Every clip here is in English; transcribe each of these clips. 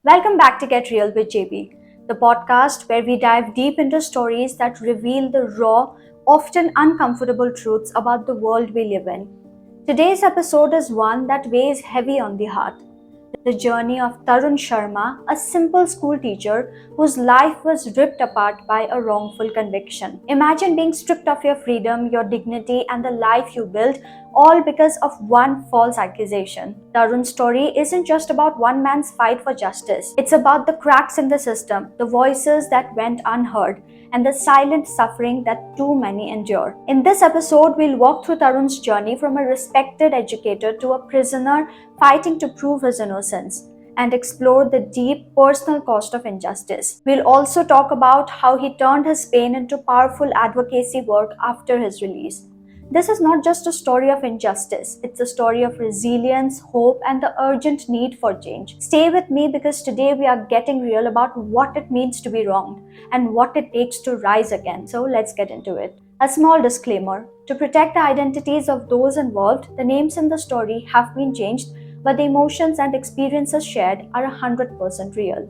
Welcome back to Get Real with JB, the podcast where we dive deep into stories that reveal the raw, often uncomfortable truths about the world we live in. Today's episode is one that weighs heavy on the heart. The journey of Tarun Sharma, a simple school teacher whose life was ripped apart by a wrongful conviction. Imagine being stripped of your freedom, your dignity, and the life you built, all because of one false accusation. Tarun's story isn't just about one man's fight for justice. It's about the cracks in the system, the voices that went unheard, and the silent suffering that too many endure. In this episode, we'll walk through Tarun's journey from a respected educator to a prisoner fighting to prove his innocence, and explore the deep personal cost of injustice. We'll also talk about how he turned his pain into powerful advocacy work after his release. This is not just a story of injustice, it's a story of resilience, hope, and the urgent need for change. Stay with me because today we are getting real about what it means to be wronged and what it takes to rise again. So let's get into it. A small disclaimer: to protect the identities of those involved, the names in the story have been changed, but the emotions and experiences shared are 100% real.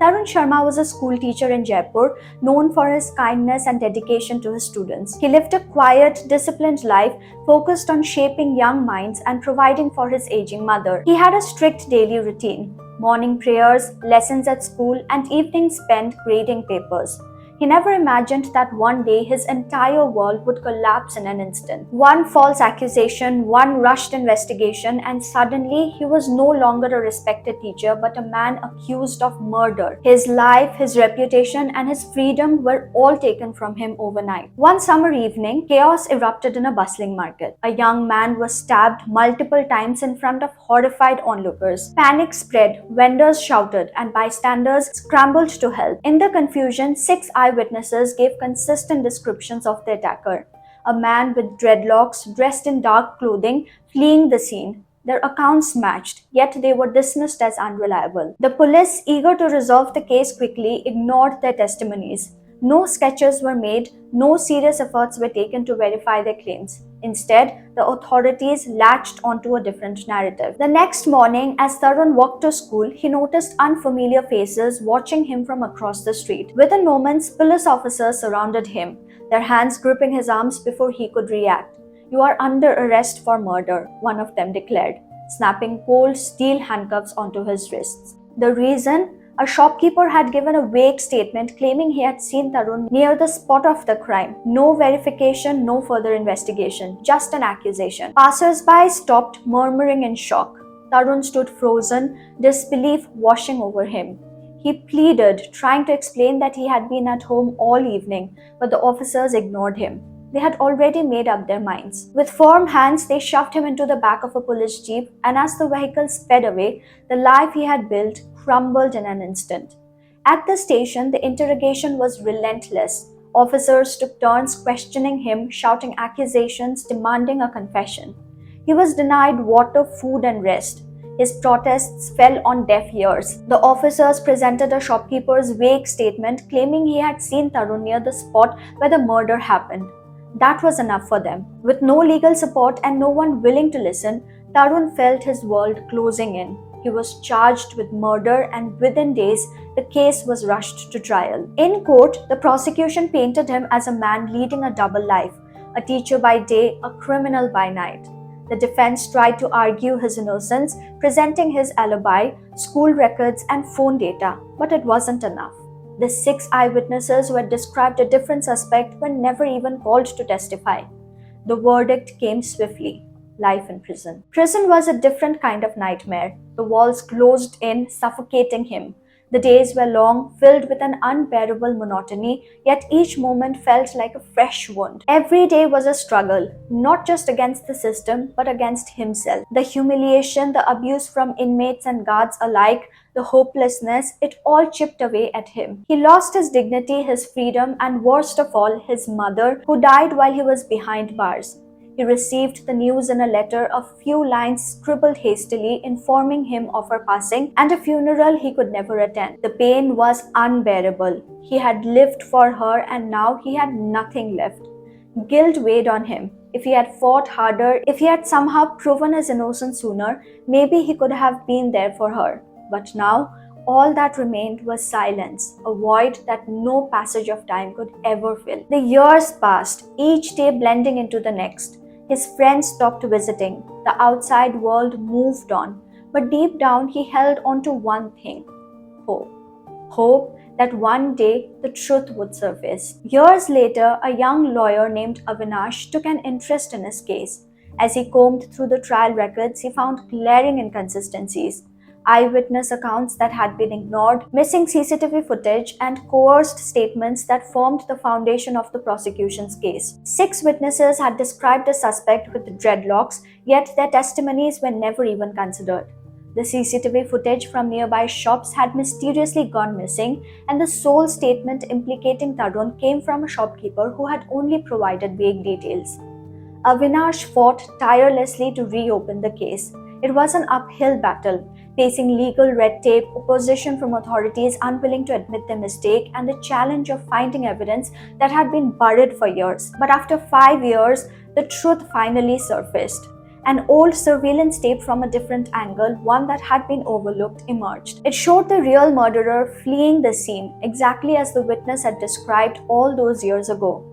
Tarun Sharma was a school teacher in Jaipur, known for his kindness and dedication to his students. He lived a quiet, disciplined life focused on shaping young minds and providing for his aging mother. He had a strict daily routine: morning prayers, lessons at school, and evenings spent grading papers. He never imagined that one day his entire world would collapse in an instant. One false accusation, one rushed investigation, and suddenly he was no longer a respected teacher but a man accused of murder. His life, his reputation, and his freedom were all taken from him overnight. One summer evening, chaos erupted in a bustling market. A young man was stabbed multiple times in front of horrified onlookers. Panic spread, vendors shouted, and bystanders scrambled to help. In the confusion, six eyewitnesses gave consistent descriptions of the attacker: a man with dreadlocks, dressed in dark clothing, fleeing the scene. Their accounts matched, yet they were dismissed as unreliable. The police, eager to resolve the case quickly, ignored their testimonies. No sketches were made, no serious efforts were taken to verify their claims. Instead, the authorities latched onto a different narrative. The next morning, as Tarun walked to school, he noticed unfamiliar faces watching him from across the street. Within moments, police officers surrounded him, their hands gripping his arms before he could react. "You are under arrest for murder," one of them declared, snapping cold steel handcuffs onto his wrists. The reason? A shopkeeper had given a vague statement claiming he had seen Tarun near the spot of the crime. No verification, no further investigation, just an accusation. Passers-by stopped, murmuring in shock. Tarun stood frozen, disbelief washing over him. He pleaded, trying to explain that he had been at home all evening, but the officers ignored him. They had already made up their minds. With firm hands, they shoved him into the back of a police jeep, and as the vehicle sped away, the life he had built crumbled in an instant. At the station, the interrogation was relentless. Officers took turns questioning him, shouting accusations, demanding a confession. He was denied water, food, and rest. His protests fell on deaf ears. The officers presented a shopkeeper's vague statement claiming he had seen Tarun near the spot where the murder happened. That was enough for them. With no legal support and no one willing to listen, Tarun felt his world closing in. He was charged with murder, and within days, the case was rushed to trial. In court, the prosecution painted him as a man leading a double life: a teacher by day, a criminal by night. The defense tried to argue his innocence, presenting his alibi, school records, and phone data, but it wasn't enough. The six eyewitnesses who had described a different suspect were never even called to testify. The verdict came swiftly: life in prison. Prison was a different kind of nightmare. The walls closed in, suffocating him. The days were long, filled with an unbearable monotony, yet each moment felt like a fresh wound. Every day was a struggle, not just against the system, but against himself. The humiliation, the abuse from inmates and guards alike, the hopelessness, it all chipped away at him. He lost his dignity, his freedom, and worst of all, his mother, who died while he was behind bars. He received the news in a letter, a few lines scribbled hastily informing him of her passing, and a funeral he could never attend. The pain was unbearable. He had lived for her and now he had nothing left. Guilt weighed on him. If he had fought harder, if he had somehow proven his innocence sooner, maybe he could have been there for her. But now, all that remained was silence, a void that no passage of time could ever fill. The years passed, each day blending into the next. His friends stopped visiting. The outside world moved on. But deep down, he held on to one thing: hope. Hope that one day the truth would surface. Years later, a young lawyer named Avinash took an interest in his case. As he combed through the trial records, he found glaring inconsistencies: eyewitness accounts that had been ignored, missing CCTV footage, and coerced statements that formed the foundation of the prosecution's case. 6 witnesses had described a suspect with dreadlocks, yet their testimonies were never even considered. The CCTV footage from nearby shops had mysteriously gone missing, and the sole statement implicating Tarun came from a shopkeeper who had only provided vague details. Avinash fought tirelessly to reopen the case. It was an uphill battle, facing legal red tape, opposition from authorities unwilling to admit their mistake, and the challenge of finding evidence that had been buried for years. But after 5 years, the truth finally surfaced. An old surveillance tape from a different angle, one that had been overlooked, emerged. It showed the real murderer fleeing the scene, exactly as the witness had described all those years ago.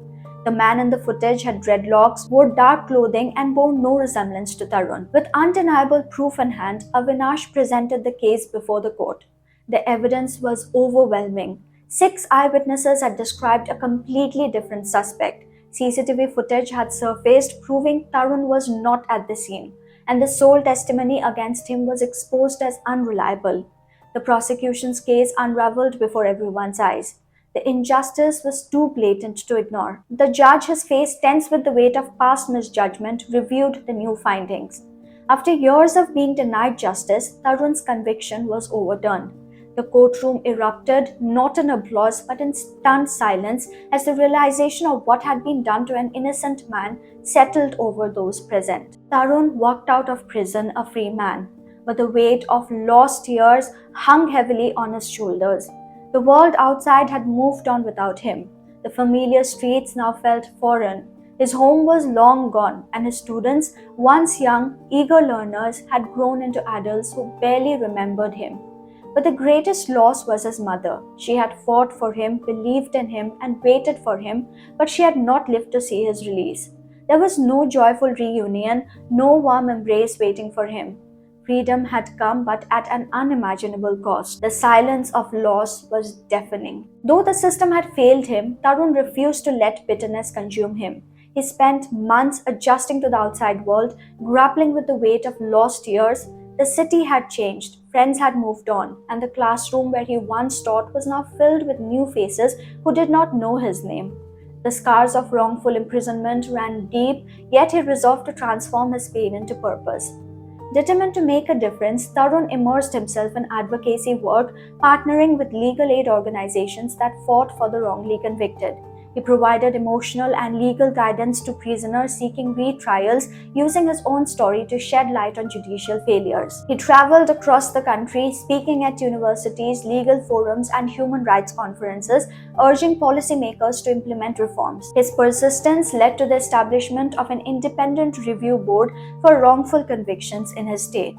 The man in the footage had dreadlocks, wore dark clothing, and bore no resemblance to Tarun. With undeniable proof in hand, Avinash presented the case before the court. The evidence was overwhelming. 6 eyewitnesses had described a completely different suspect. CCTV footage had surfaced, proving Tarun was not at the scene, and the sole testimony against him was exposed as unreliable. The prosecution's case unraveled before everyone's eyes. The injustice was too blatant to ignore. The judge, his face tense with the weight of past misjudgment, reviewed the new findings. After years of being denied justice, Tarun's conviction was overturned. The courtroom erupted, not in applause but in stunned silence, as the realization of what had been done to an innocent man settled over those present. Tarun walked out of prison a free man, but the weight of lost years hung heavily on his shoulders. The world outside had moved on without him. The familiar streets now felt foreign. His home was long gone, and his students, once young, eager learners, had grown into adults who barely remembered him. But the greatest loss was his mother. She had fought for him, believed in him, and waited for him, but she had not lived to see his release. There was no joyful reunion, no warm embrace waiting for him. Freedom had come, but at an unimaginable cost. The silence of loss was deafening. Though the system had failed him, Tarun refused to let bitterness consume him. He spent months adjusting to the outside world, grappling with the weight of lost years. The city had changed, friends had moved on, and the classroom where he once taught was now filled with new faces who did not know his name. The scars of wrongful imprisonment ran deep, yet he resolved to transform his pain into purpose. Determined to make a difference, Tarun immersed himself in advocacy work, partnering with legal aid organizations that fought for the wrongly convicted. He provided emotional and legal guidance to prisoners seeking retrials, using his own story to shed light on judicial failures. He traveled across the country, speaking at universities, legal forums, and human rights conferences, urging policymakers to implement reforms. His persistence led to the establishment of an independent review board for wrongful convictions in his state.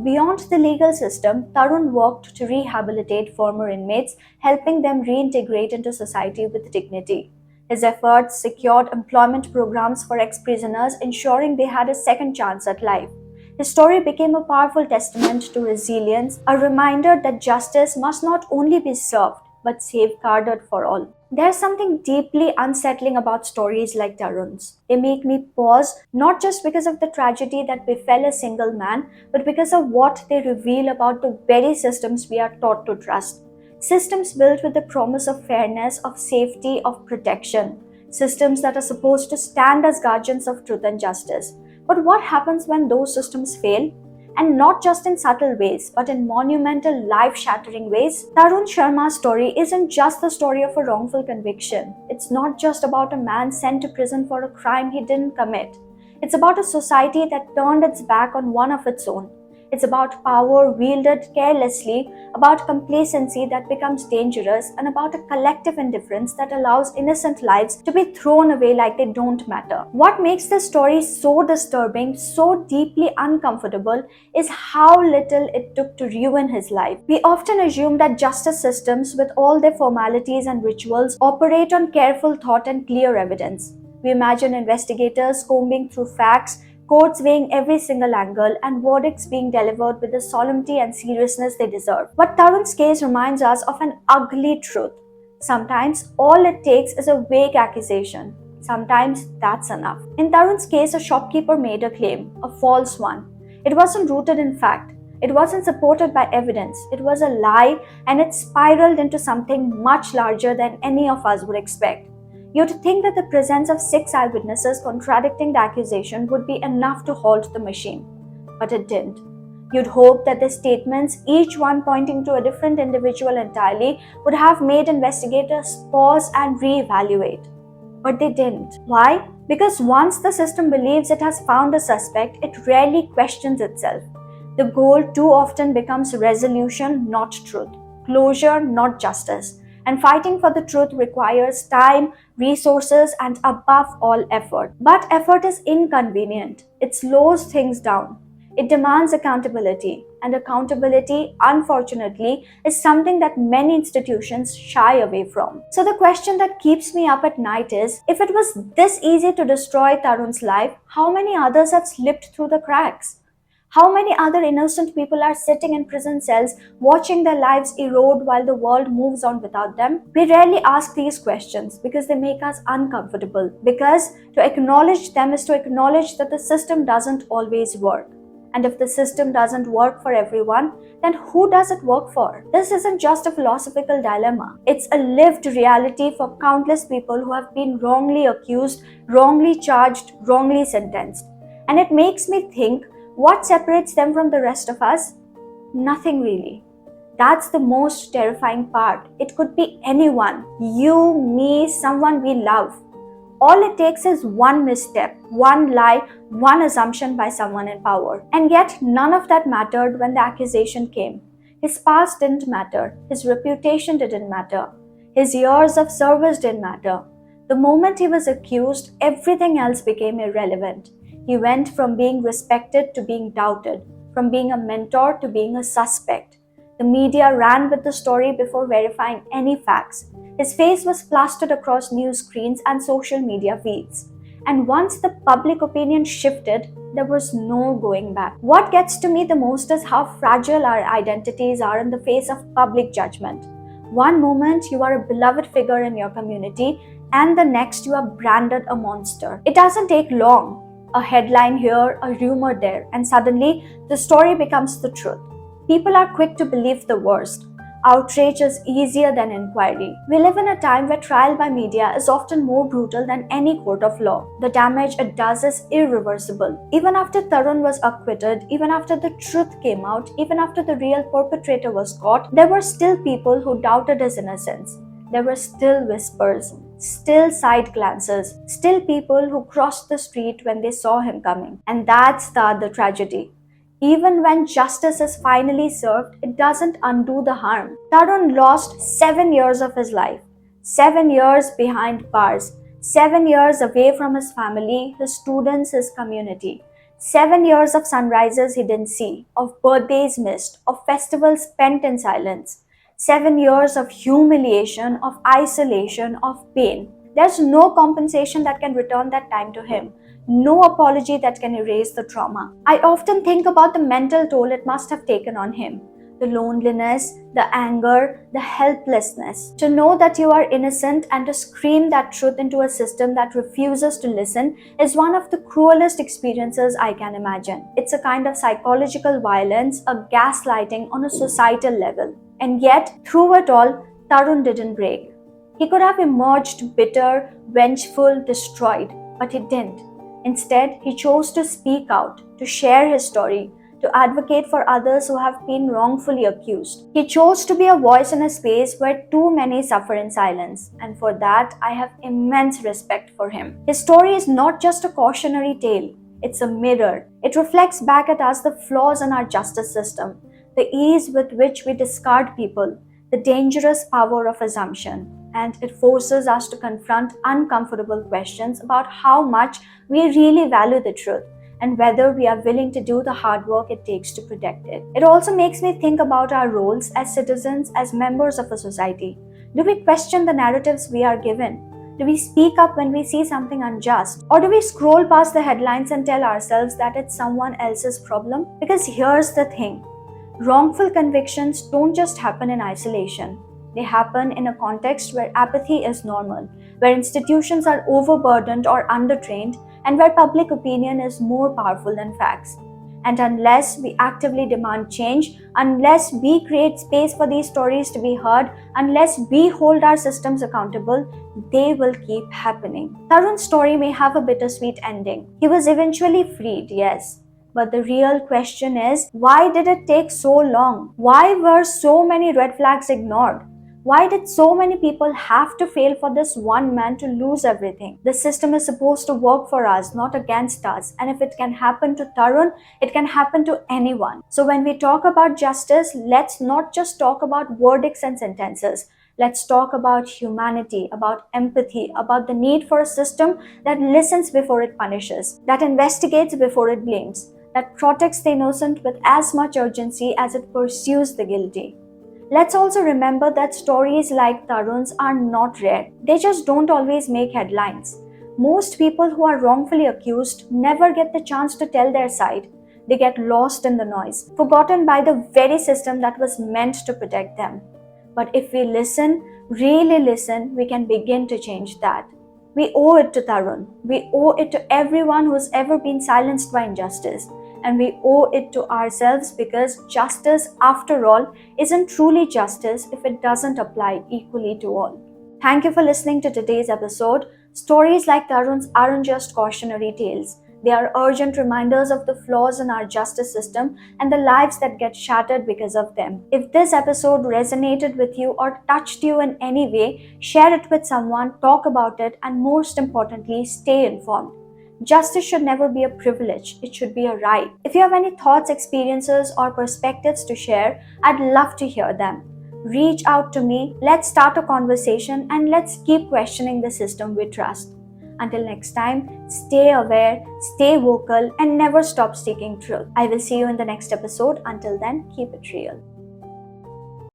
Beyond the legal system, Tarun worked to rehabilitate former inmates, helping them reintegrate into society with dignity. His efforts secured employment programs for ex-prisoners, ensuring they had a second chance at life. His story became a powerful testament to resilience, a reminder that justice must not only be served, but safeguarded for all. There's something deeply unsettling about stories like Tarun's. They make me pause, not just because of the tragedy that befell a single man, but because of what they reveal about the very systems we are taught to trust. Systems built with the promise of fairness, of safety, of protection. Systems that are supposed to stand as guardians of truth and justice. But what happens when those systems fail? And not just in subtle ways, but in monumental, life-shattering ways. Tarun Sharma's story isn't just the story of a wrongful conviction. It's not just about a man sent to prison for a crime he didn't commit. It's about a society that turned its back on one of its own. It's about power wielded carelessly, about complacency that becomes dangerous, and about a collective indifference that allows innocent lives to be thrown away like they don't matter. What makes this story so disturbing, so deeply uncomfortable, is how little it took to ruin his life. We often assume that justice systems, with all their formalities and rituals, operate on careful thought and clear evidence. We imagine investigators combing through facts, courts weighing every single angle, and verdicts being delivered with the solemnity and seriousness they deserve. But Tarun's case reminds us of an ugly truth. Sometimes all it takes is a vague accusation. Sometimes that's enough. In Tarun's case, a shopkeeper made a claim, a false one. It wasn't rooted in fact. It wasn't supported by evidence. It was a lie, and it spiraled into something much larger than any of us would expect. You'd think that the presence of 6 eyewitnesses contradicting the accusation would be enough to halt the machine. But it didn't. You'd hope that the statements, each one pointing to a different individual entirely, would have made investigators pause and reevaluate. But they didn't. Why? Because once the system believes it has found a suspect, it rarely questions itself. The goal too often becomes resolution, not truth, closure, not justice. And fighting for the truth requires time, resources, and above all effort. But effort is inconvenient. It slows things down. It demands accountability. And accountability, unfortunately, is something that many institutions shy away from. So the question that keeps me up at night is, if it was this easy to destroy Tarun's life, how many others have slipped through the cracks? How many other innocent people are sitting in prison cells watching their lives erode while the world moves on without them? We rarely ask these questions because they make us uncomfortable. Because to acknowledge them is to acknowledge that the system doesn't always work. And if the system doesn't work for everyone, then who does it work for? This isn't just a philosophical dilemma. It's a lived reality for countless people who have been wrongly accused, wrongly charged, wrongly sentenced. And it makes me think, what separates them from the rest of us? Nothing really. That's the most terrifying part. It could be anyone. You, me, someone we love. All it takes is one misstep, one lie, one assumption by someone in power. And yet none of that mattered when the accusation came. His past didn't matter. His reputation didn't matter. His years of service didn't matter. The moment he was accused, everything else became irrelevant. He went from being respected to being doubted, from being a mentor to being a suspect. The media ran with the story before verifying any facts. His face was plastered across news screens and social media feeds. And once the public opinion shifted, there was no going back. What gets to me the most is how fragile our identities are in the face of public judgment. One moment you are a beloved figure in your community, and the next you are branded a monster. It doesn't take long. A headline here, a rumor there, and suddenly the story becomes the truth. People are quick to believe the worst. Outrage is easier than inquiry. We live in a time where trial by media is often more brutal than any court of law. The damage it does is irreversible. Even after Tarun was acquitted, even after the truth came out, even after the real perpetrator was caught, there were still people who doubted his innocence. There were still whispers, still side glances, still people who crossed the street when they saw him coming. And that's the other tragedy. Even when justice is finally served, it doesn't undo the harm. Tarun lost 7 years of his life, 7 years behind bars, 7 years away from his family, his students, his community. 7 years of sunrises he didn't see, of birthdays missed, of festivals spent in silence. 7 years of humiliation, of isolation, of pain. There's no compensation that can return that time to him. No apology that can erase the trauma. I often think about the mental toll it must have taken on him. The loneliness, the anger, the helplessness. To know that you are innocent and to scream that truth into a system that refuses to listen is one of the cruelest experiences I can imagine. It's a kind of psychological violence, a gaslighting on a societal level. And yet, through it all, Tarun didn't break. He could have emerged bitter, vengeful, destroyed, but he didn't. Instead, he chose to speak out, to share his story, to advocate for others who have been wrongfully accused. He chose to be a voice in a space where too many suffer in silence, and for that, I have immense respect for him. His story is not just a cautionary tale. It's a mirror. It reflects back at us the flaws in our justice system, the ease with which we discard people, the dangerous power of assumption, and it forces us to confront uncomfortable questions about how much we really value the truth and whether we are willing to do the hard work it takes to protect it. It also makes me think about our roles as citizens, as members of a society. Do we question the narratives we are given? Do we speak up when we see something unjust? Or do we scroll past the headlines and tell ourselves that it's someone else's problem? Because here's the thing. Wrongful convictions don't just happen in isolation. They happen in a context where apathy is normal, where institutions are overburdened or undertrained, and where public opinion is more powerful than facts. And unless we actively demand change, unless we create space for these stories to be heard, unless we hold our systems accountable, they will keep happening. Tarun's story may have a bittersweet ending. He was eventually freed, yes. But the real question is, why did it take so long? Why were so many red flags ignored? Why did so many people have to fail for this one man to lose everything? The system is supposed to work for us, not against us. And if it can happen to Tarun, it can happen to anyone. So when we talk about justice, let's not just talk about verdicts and sentences. Let's talk about humanity, about empathy, about the need for a system that listens before it punishes, that investigates before it blames, that protects the innocent with as much urgency as it pursues the guilty. Let's also remember that stories like Tarun's are not rare. They just don't always make headlines. Most people who are wrongfully accused never get the chance to tell their side. They get lost in the noise, forgotten by the very system that was meant to protect them. But if we listen, really listen, we can begin to change that. We owe it to Tarun. We owe it to everyone who has ever been silenced by injustice. And we owe it to ourselves because justice, after all, isn't truly justice if it doesn't apply equally to all. Thank you for listening to today's episode. Stories like Tarun's aren't just cautionary tales. They are urgent reminders of the flaws in our justice system and the lives that get shattered because of them. If this episode resonated with you or touched you in any way, share it with someone, talk about it, and most importantly, stay informed. Justice should never be a privilege, it should be a right. If you have any thoughts, experiences, or perspectives to share, I'd love to hear them. Reach out to me, let's start a conversation, and let's keep questioning the system we trust. Until next time, stay aware, stay vocal, and never stop seeking truth. I will see you in the next episode. Until then, keep it real.